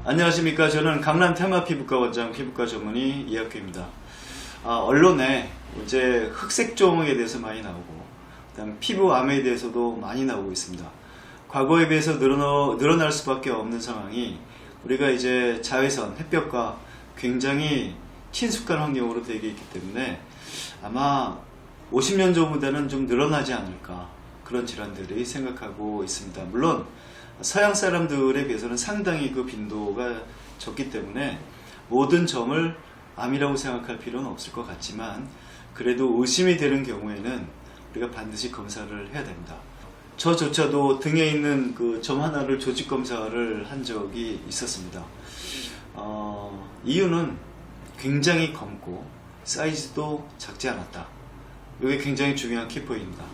안녕하십니까. 저는 강남 테마피부과 원장 피부과 전문의 이학규입니다. 언론에 이제 흑색종에 대해서 많이 나오고, 그다음 피부암에 대해서도 많이 나오고 있습니다. 과거에 비해서 늘어날 수밖에 없는 상황이 우리가 이제 자외선, 햇볕과 굉장히 친숙한 환경으로 되어 있기 때문에 아마 50년 전보다는 좀 늘어나지 않을까, 그런 질환들이 생각하고 있습니다. 물론 서양 사람들에 비해서는 상당히 그 빈도가 적기 때문에 모든 점을 암이라고 생각할 필요는 없을 것 같지만, 그래도 의심이 되는 경우에는 우리가 반드시 검사를 해야 됩니다. 저조차도 등에 있는 그 점 하나를 조직 검사를 한 적이 있었습니다. 이유는 굉장히 검고 사이즈도 작지 않았다. 이게 굉장히 중요한 키포인트입니다.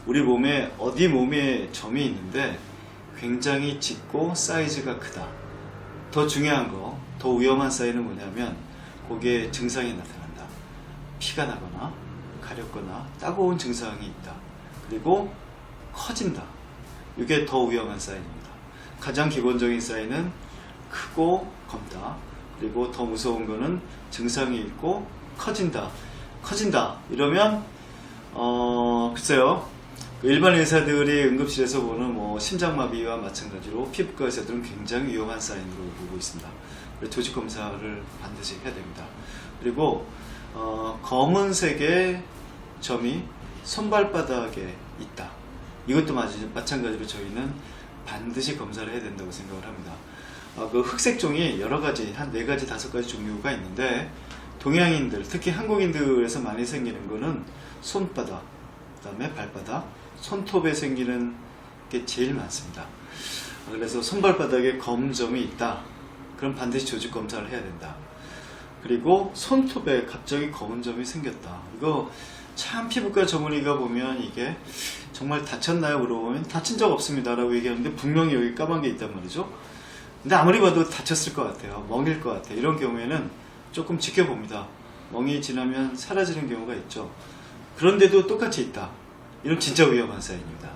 우리 몸에 어디 몸에 점이 있는데 굉장히 짙고 사이즈가 크다. 더 중요한 거, 더 위험한 사인은 뭐냐면 거기에 증상이 나타난다. 피가 나거나 가렵거나 따가운 증상이 있다. 그리고 커진다. 이게 더 위험한 사인입니다. 가장 기본적인 사인은 크고 검다. 그리고 더 무서운 거는 증상이 있고 커진다. 이러면 글쎄요. 일반 의사들이 응급실에서 보는 심장마비와 마찬가지로 피부과 의사들은 굉장히 위험한 사인으로 보고 있습니다. 조직 검사를 반드시 해야 됩니다. 그리고 검은색의 점이 손발바닥에 있다. 이것도 마찬가지로 저희는 반드시 검사를 해야 된다고 생각을 합니다. 그 흑색종이 여러 가지, 한 4가지, 5가지 종류가 있는데, 동양인들, 특히 한국인들에서 많이 생기는 거는 손바닥, 그 다음에 발바닥, 손톱에 생기는 게 제일 많습니다. 그래서 손발바닥에 검은 점이 있다. 그럼 반드시 조직 검사를 해야 된다. 그리고 손톱에 갑자기 검은 점이 생겼다. 이거 참 피부과 전문의가 보면 이게 정말 다쳤나요? 물어보면 다친 적 없습니다 라고 얘기하는데 분명히 여기 까만 게 있단 말이죠. 근데 아무리 봐도 다쳤을 것 같아요. 멍일 것 같아요. 이런 경우에는 조금 지켜봅니다. 멍이 지나면 사라지는 경우가 있죠. 그런데도 똑같이 있다. 이건 진짜 위험한 사인입니다.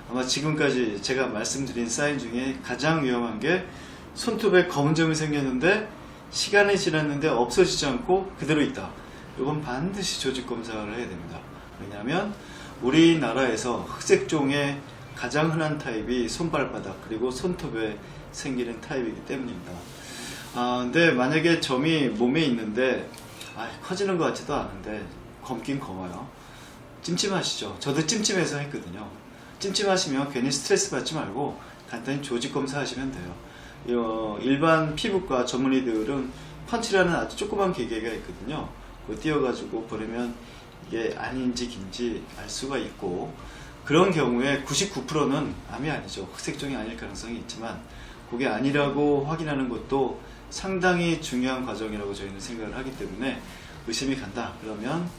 아마 지금까지 제가 말씀드린 사인 중에 가장 위험한 게 손톱에 검은 점이 생겼는데 시간이 지났는데 없어지지 않고 그대로 있다. 이건 반드시 조직 검사를 해야 됩니다. 왜냐하면 우리나라에서 흑색종의 가장 흔한 타입이 손발바닥 그리고 손톱에 생기는 타입이기 때문입니다. 근데 만약에 점이 몸에 있는데 커지는 것 같지도 않은데 검긴 검어요. 찜찜하시죠? 저도 찜찜해서 했거든요. 찜찜하시면 괜히 스트레스 받지 말고 간단히 조직 검사 하시면 돼요. 일반 피부과 전문의들은 펀치라는 아주 조그만 기계가 있거든요. 그거 띄워가지고 보려면 이게 아닌지 긴지 알 수가 있고, 그런 경우에 99%는 암이 아니죠. 흑색종이 아닐 가능성이 있지만 그게 아니라고 확인하는 것도 상당히 중요한 과정이라고 저희는 생각을 하기 때문에 의심이 간다 그러면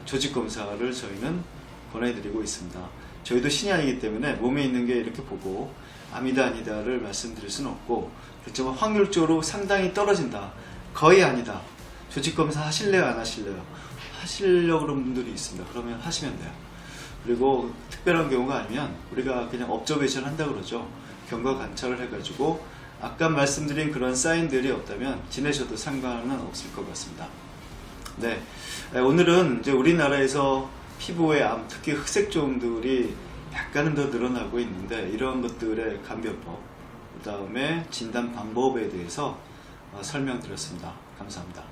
조직 검사를 저희는 권해드리고 있습니다. 저희도 신이 아니기 때문에 몸에 있는 게 이렇게 보고 암이다 아니다를 말씀드릴 수는 없고, 그렇지만 확률적으로 상당히 떨어진다, 거의 아니다, 조직 검사 하실래요 안 하실래요? 하시려고 그런 분들이 있습니다. 그러면 하시면 돼요. 그리고 특별한 경우가 아니면 우리가 그냥 observation 한다 그러죠. 경과 관찰을 해가지고 아까 말씀드린 그런 사인들이 없다면 지내셔도 상관은 없을 것 같습니다. 네, 오늘은 이제 우리나라에서 피부의 암, 특히 흑색종들이 약간은 더 늘어나고 있는데, 이런 것들의 감별법, 그 다음에 진단 방법에 대해서 설명드렸습니다. 감사합니다.